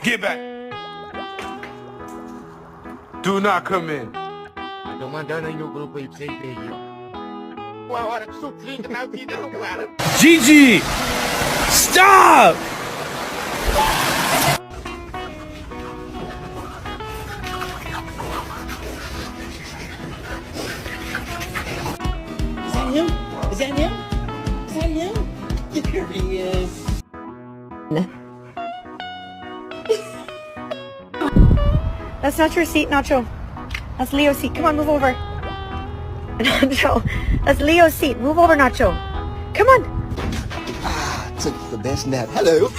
Get back. Do not come in. Domandando aí no grupo aí pra vocês verem, ó. Uma hora que suplica na vida, não, cara. Gigi! Stop! Is that him? Is that him? Is that him? There he is. That's not your seat, Nacho. That's Leo's seat. Come on, move over. Nacho, that's Leo's seat. Move over, Nacho. Come on. Took the best nap. Hello.